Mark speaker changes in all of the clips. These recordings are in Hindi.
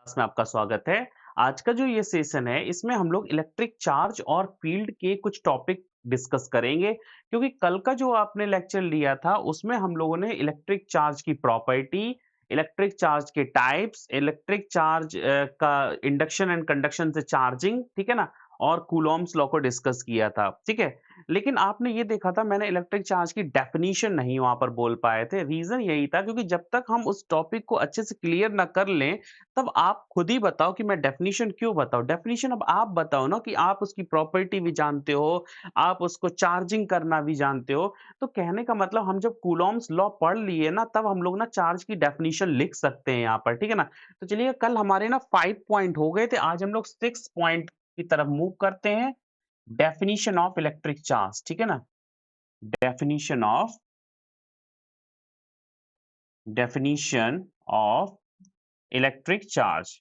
Speaker 1: में आपका स्वागत है। आज का जो ये सेशन है, इसमें हम लोग इलेक्ट्रिक चार्ज और फ़ील्ड के कुछ टॉपिक डिस्कस करेंगे, क्योंकि कल का जो आपने लेक्चर लिया था, उसमें हम लोगों ने इलेक्ट्रिक चार्ज की प्रॉपर्टी, इलेक्ट्रिक चार्ज के टाइप्स, इलेक्ट्रिक चार्ज का इंडक्शन एंड कंडक्शन से चार्जिंग, ठीक है ना? और कूलॉम्स लॉ को डिस्कस किया था, ठीक है? लेकिन आपने ये देखा था मैंने इलेक्ट्रिक चार्ज की डेफिनिशन नहीं वहाँ पर बोल पाए थे। रीज़न यही था क्योंकि जब तक हम उस टॉपिक को अच्छे से क्लियर ना कर लें, तब आप खुद ही बताओ कि मैं डेफ़िनिशन क्यों बताऊँ? डेफ़िनिशन अब आप बताओ ना कि आप उसकी प्रॉपर्टी भी जानते हो, आप उसको चार्जिंग करना भी जानते हो। तो कहने का मतलब हम जब कूलॉम्स लॉ पढ़ लिए ना, तब हम लोग ना चार्ज की डेफ़िनिशन लिख सकते हैं यहाँ पर, ठीक है ना? तो चलिए कल हमारे ना 5 पॉइंट हो गए थे, आज हम लोग 6 पॉइंट की तरफ मूव करते हैं। डेफ़िनिशन ऑफ इलेक्ट्रिक चार्ज, ठीक है ना? Definition of definition of electric charge.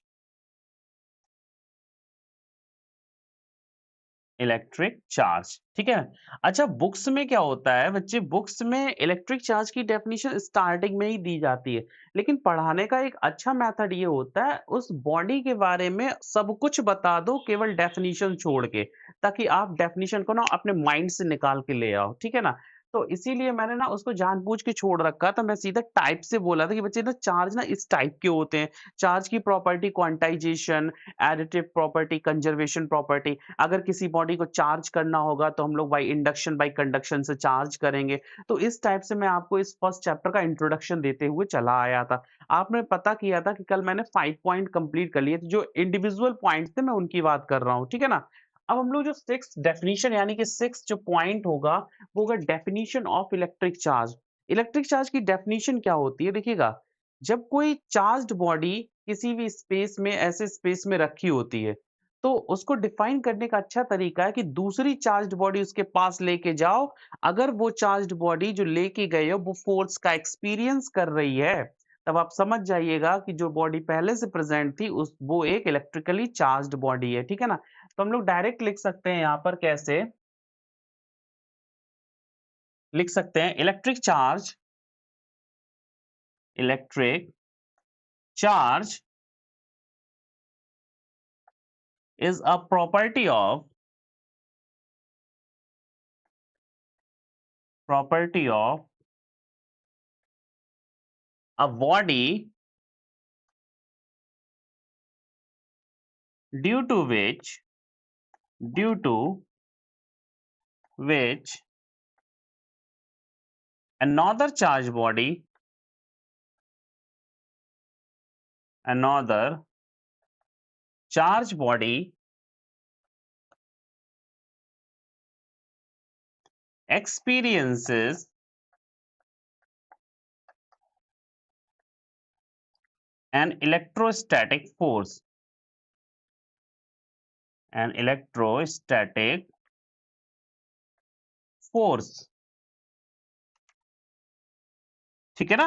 Speaker 1: Electric charge, ठीक है? अच्छा बुक्स में क्या होता है बच्चे बुक्स में इलेक्ट्रिक चार्ज की डेफिनिशन स्टार्टिंग में ही दी जाती है। लेकिन पढ़ाने का एक अच्छा मेथड ये होता है उस बॉडी के बारे में सब कुछ बता दो केवल डेफिनिशन छोड़ के, ताकि आप डेफिनिशन को ना अपने माइंड से निकाल के ले आओ, ठीक है ना? तो इसीलिए मैंने ना उसको जानबूझ के छोड़ रखा था, मैं सीधा टाइप से बोला था कि बच्चे ना चार्ज ना इस टाइप के होते हैं। चार्ज की property quantization, additive property, conservation property. अगर किसी बॉडी को चार्ज करना होगा तो हम लोग बाय इंडक्शन बाय कंडक्शन से चार्ज करेंगे। तो इस टाइप से मैं आपको इस फर्स्ट चैप्टर का इंट्रोडक्शन देते हुए चला आया था। आपने पता किया था कि कल मैंने 5 पॉइंट कंप्लीट कर लिए थे, जो इंडिविजुअल पॉइंट्स थे मैं उनकी बात कर रहा हूँ, ठीक है ना? अब हम लोग जो 6th डेफिनिशन यानी कि 6th जो पॉइंट होगा, वो होगा definition of electric charge. Electric charge की डेफिनिशन क्या होती है देखिएगा, जब कोई चार्ज्ड बॉडी किसी भी स्पेस में ऐसे स्पेस में रखी होती है, तो उसको डिफाइन करने का अच्छा तरीका है कि दूसरी चार्ज्ड बॉडी उसके पास लेके जाओ। अगर वो चार्ज्ड बॉडी जो लेके गए हो वो फोर्स का एक्सपीरियंस कर रही है, तब आप समझ जाइएगा कि जो बॉडी पहले से प्रेजेंट थी उस वो एक इलेक्ट्रिकली चार्ज्ड बॉडी है, ठीक है ना? तो हम लोग डायरेक्ट लिख सकते हैं यहाँ पर कैसे लिख सकते हैं, electric charge is a property of a body due to which due to which another charged body another charged body experiences an electrostatic force, ठीक है ना?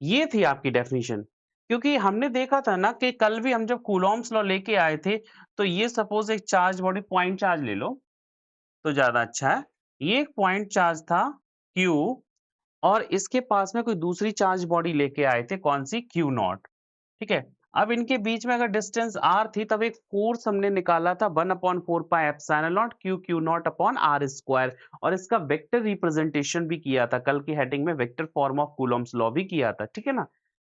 Speaker 1: ये थी आपकी डेफिनिशन। क्योंकि हमने देखा था ना कि कल भी हम जब कूलॉम्स लॉ लेके आए थे, तो ये सपोज एक चार्ज बॉडी पॉइंट चार्ज ले लो तो ज्यादा अच्छा है। ये एक पॉइंट चार्ज था Q, और इसके पास में कोई दूसरी चार्ज बॉडी लेके आए थे, कौन सी? Q नॉट, ठीक है? अब इनके बीच में अगर डिस्टेंस r थी, तब एक फोर्स हमने निकाला था 1/4 pi epsilon not q q not upon r square, और इसका वेक्टर रिप्रेजेंटेशन भी किया था, कल की हेडिंग में vector form of Coulomb's law भी किया था, ठीक है ना?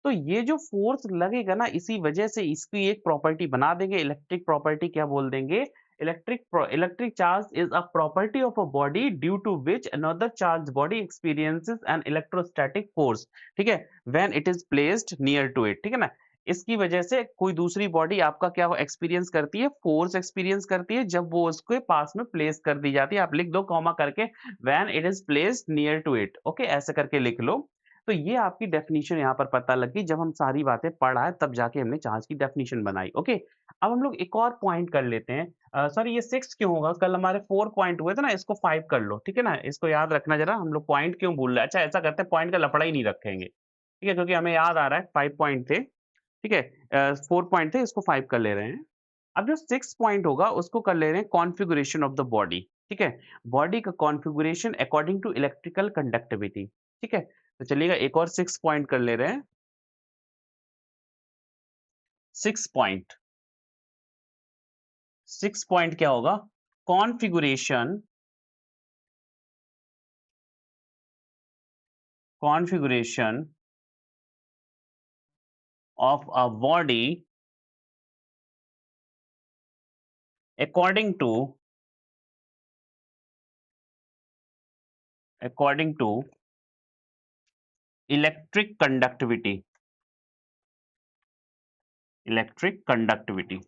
Speaker 1: तो ये जो फोर्स लगेगा ना, इसी वजह से इसकी एक प्रॉपर्टी बना देंगे, इलेक्ट्रिक प्रॉपर्टी क्या बोल देंगे? Electric charge is a property of a body due to which another charged body experiences an electrostatic force, ठीक है? When it is placed near to it, ठीक है ना? इसकी वजह से कोई दूसरी बॉडी आपका क्या एक्सपीरियंस करती है? फोर्स एक्सपीरियंस करती है जब वो उसके पास में प्लेस कर दी जाती है। आप लिख दो कॉमा करके, when it is placed near to it, okay? ऐसे करके लिख लो। तो ये आपकी डेफिनिशन यहाँ पर पता लगी, जब हम सारी बातें पढ़ आए तब जाके हमने चार्ज की डेफिनिशन बनाई, ओके? अब हम लोग एक और पॉइंट कर लेते हैं। सॉरी, ये 6 क्यों होगा? कल हमारे 4 पॉइंट हुए थे ना, इसको 5 कर लो, ठीक है ना? इसको याद रखना जरा, हम लोग पॉइंट क्यों भूल रहे हैं। अच्छा ऐसा करते हैं, पॉइंट का लफड़ा ही नहीं रखेंगे, ठीक है? क्योंकि हमें याद आ रहा है 5 पॉइंट थे, ठीक है? 4 पॉइंट थे, इसको 5 कर ले रहे हैं। अब जो 6 पॉइंट होगा उसको कर ले रहे हैं कॉन्फ़िगरेशन ऑफ द बॉडी, ठीक है? बॉडी का configuration according to electrical conductivity, ठीक है? तो चलिएगा एक और 6 पॉइंट कर ले रहे हैं। 6 पॉइंट, 6 पॉइंट क्या होगा? Configuration configuration of a body according to according to electric conductivity, electric conductivity,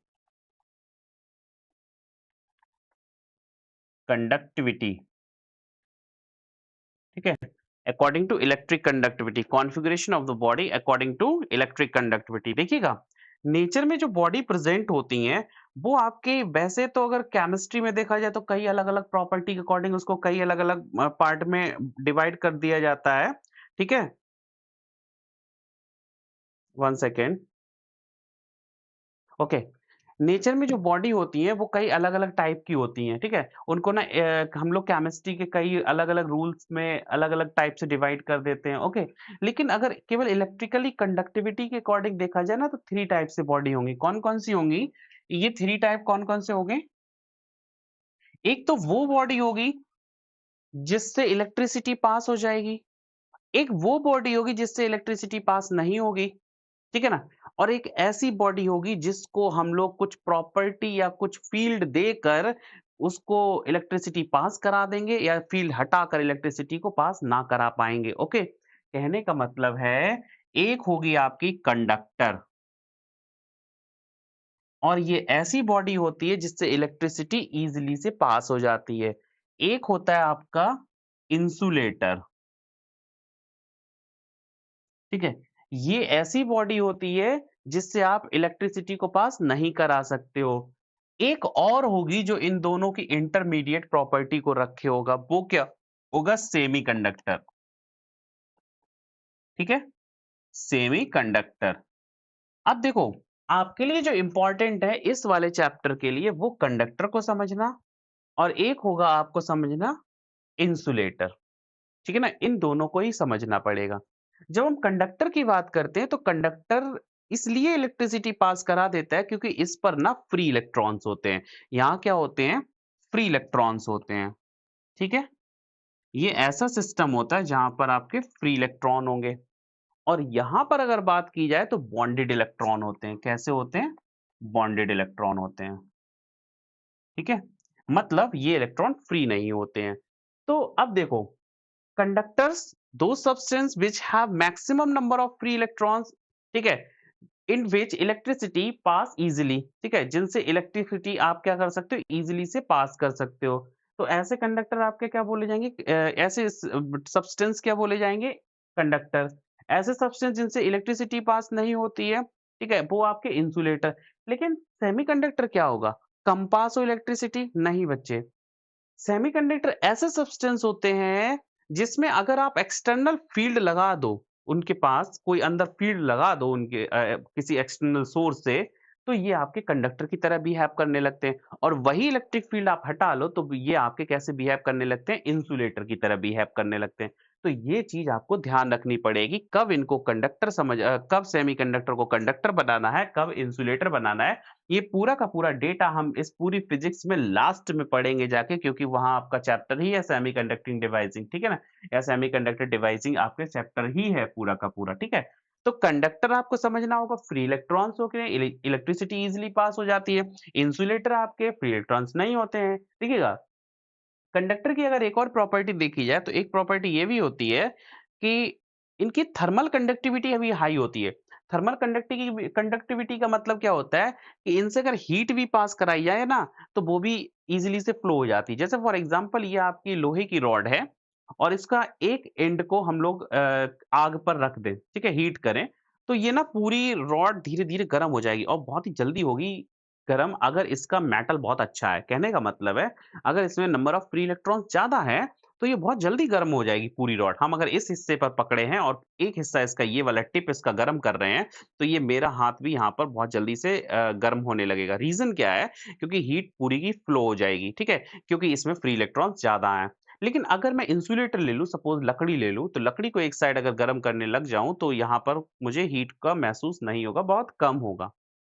Speaker 1: conductivity, ठीक है? According to electric conductivity, configuration of the body according to electric conductivity. देखिएगा, नेचर में जो बॉडी प्रेज़ेंट होती हैं, वो आपके वैसे तो अगर केमिस्ट्री में देखा जाए तो कई अलग-अलग प्रॉपर्टी के अकॉर्डिंग उसको कई अलग-अलग पार्ट में डिवाइड कर दिया जाता है, ठीक है? 1 सेकंड, ओके। नेचर में जो बॉडी होती है वो कई अलग-अलग टाइप की होती हैं, ठीक है? उनको ना हम लोग केमिस्ट्री के कई अलग-अलग रूल्स में अलग-अलग टाइप से डिवाइड कर देते हैं, ओके? लेकिन अगर केवल इलेक्ट्रिकली कंडक्टिविटी के अकॉर्डिंग देखा जाए ना तो 3 टाइप से बॉडी होंगी। कौन-कौन सी होंगी? ये 3 टाइप कौन-कौन से होंगे? एक तो वो बॉडी होगी जिससे इलेक्ट्रिसिटी पास हो जाएगी, एक वो बॉडी होगी जिससे इलेक्ट्रिसिटी पास नहीं होगी। ठीक है ना? और एक ऐसी बॉडी होगी जिसको हम लोग कुछ प्रॉपर्टी या कुछ फ़ील्ड देकर उसको इलेक्ट्रिसिटी पास करा देंगे या फ़ील्ड हटाकर इलेक्ट्रिसिटी को पास ना करा पाएँगे, ओके? कहने का मतलब है, एक होगी आपकी कंडक्टर और ये ऐसी बॉडी होती है जिससे इलेक्ट्रिसिटी ईज़िली से पास हो जाती है। एक होता है आपका इंसुलेटर, ठीक है? ये ऐसी बॉडी होती है जिससे आप इलेक्ट्रिसिटी को पास नहीं करा सकते हो। एक और होगी जो इन दोनों की इंटरमीडिएट प्रॉपर्टी को रखे होगा, वो क्या होगा? सेमीकंडक्टर, ठीक है? सेमीकंडक्टर। अब देखो, आपके लिए जो इम्पोर्टेंट है इस वाले चैप्टर के लिए वो कंडक्टर को समझना और एक होगा आपको समझना इंसुलेटर। ठीक है ना? इन दोनों को ही समझना पड़ेगा। जब हम कंडक्टर की बात करते हैं तो कंडक्टर इसलिए इलेक्ट्रिसिटी पास करा देता है क्योंकि इस पर ना फ्री इलेक्ट्रॉन्स होते हैं। यहाँ क्या होते हैं? फ्री इलेक्ट्रॉन्स होते हैं। ठीक है? ये ऐसा सिस्टम होता है जहाँ पर आपके फ्री इलेक्ट्रॉन होंगे और यहाँ पर अगर बात की जाए तो बॉन्डेड इलेक्ट्रॉन होते हैं। कैसे होते हैं? बॉन्डेड इलेक्ट्रॉन होते हैं। ठीक है? मतलब ये इलेक्ट्रॉन फ्री नहीं होते हैं। तो अब देखो, conductors those substance which have maximum number of free electrons, ठीक है, in which electricity pass easily, ठीक है, जिनसे इलेक्ट्रिसिटी आप क्या कर सकते हो? इजीली से पास कर सकते हो। तो ऐसे कंडक्टर आपके क्या बोले जाएंगे? ऐसे सब्सटेंस क्या बोले जाएंगे? कंडक्टर। ऐसे सब्सटेंस जिनसे इलेक्ट्रिसिटी पास नहीं होती है, ठीक है, वो आपके इंसुलेटर। लेकिन सेमीकंडक्टर क्या होगा? कम पास हो इलेक्ट्रिसिटी? नहीं बच्चे, सेमीकंडक्टर ऐसे सब्सटेंस होते हैं जिसमें अगर आप एक्सटर्नल फील्ड लगा दो, उनके पास कोई अंदर फील्ड लगा दो उनके किसी एक्सटर्नल सोर्स से, तो ये आपके कंडक्टर की तरह बिहेव करने लगते हैं और वही इलेक्ट्रिक फील्ड आप हटा लो तो ये आपके कैसे बिहेव करने लगते हैं? इंसुलेटर की तरह बिहेव करने लगते हैं। तो ये चीज़ आपको ध्यान रखनी पड़ेगी कब इनको कब सेमीकंडक्टर को कंडक्टर बनाना है, कब इंसुलेटर बनाना है। ये पूरा का पूरा डेटा हम इस पूरी फिजिक्स में लास्ट में पढ़ेंगे जाके क्योंकि वहाँ आपका चैप्टर ही है सेमीकंडक्टिंग डिवाइसिंग, ठीक है ना? या सेमीकंडक्टर डिवाइसिंग आपके चैप्टर ही है पूरा का पूरा, ठीक है? तो कंडक्टर आपको समझना होगा, फ्री इलेक्ट्रॉन्स होके इलेक्ट्रिसिटी ईज़िली पास हो जाती है। इंसुलेटर आपके फ्री इलेक्ट्रॉन्स नहीं होते हैं, देखिएगा। कंडक्टर की अगर एक और प्रॉपर्टी देखी जाए तो एक प्रॉपर्टी ये भी होती है कि इनकी थर्मल कंडक्टिविटी अभी हाई होती है। थर्मल कंडक्टिविटी का मतलब क्या होता है कि इनसे अगर हीट भी पास कराई जाए ना तो वो भी इजीली से फ्लो हो जाती है। जैसे फॉर एग्जांपल ये आपकी लोहे की रॉड है और इसका एक एंड को हम लोग आग पर रख दें, ठीक है, हीट करें, तो ये ना पूरी रॉड धीरे-धीरे गर्म हो जाएगी और बहुत ही जल्दी होगी गर्म अगर इसका मेटल बहुत अच्छा है। कहने का मतलब है अगर इसमें नंबर ऑफ फ्री इलेक्ट्रॉन्स ज़्यादा है, तो ये बहुत जल्दी गर्म हो जाएगी पूरी रॉड। हम अगर इस हिस्से पर पकड़े हैं और एक हिस्सा इसका ये वाला टिप इसका गर्म कर रहे हैं, तो ये मेरा हाथ भी यहाँ पर बहुत जल्दी से गर्म होने लगेगा। रीज़न क्या है? क्योंकि हीट पूरी की फ्लो हो जाएगी, ठीक है? क्योंकि इसमें फ्री इलेक्ट्रॉन्स ज़्यादा हैं। लेकिन अगर मैं इंसुलेटर ले लूँ, सपोज़ लकड़ी ले लूँ, तो लकड़ी को एक साइड अगर गर्म करने लग जाऊँ, तो यहाँ पर मुझे हीट का महसूस नहीं होगा, बहुत कम होगा।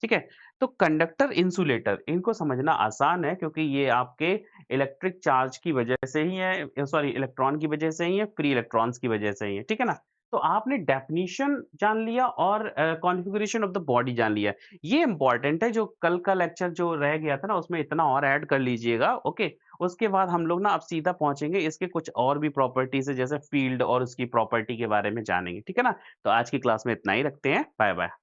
Speaker 1: ठीक है? तो कंडक्टर, इंसुलेटर इनको समझना आसान है क्योंकि ये आपके इलेक्ट्रिक चार्ज की वजह से ही है सॉरी इलेक्ट्रॉन की वजह से ही है, फ्री इलेक्ट्रॉन्स की वजह से ही है, ठीक है ना? तो आपने डेफिनिशन जान लिया और कॉन्फ़िगरेशन ऑफ द बॉडी जान लिया। ये इम्पोर्टेंट है जो कल का लेक्चर जो रह गया था ना उसमें इतना और ऐड कर लीजिएगा, ओके? उसके बाद हम लोग ना अब सीधा पहुँचेंगे इसके कुछ और भी प्रॉपर्टीज़ है जैसे फ़ील्ड और उसकी प्रॉपर्टी के बारे में जानेंगे, ठीक है ना? तो आज की क्लास में इतना ही रखते हैं, बाय-बाय।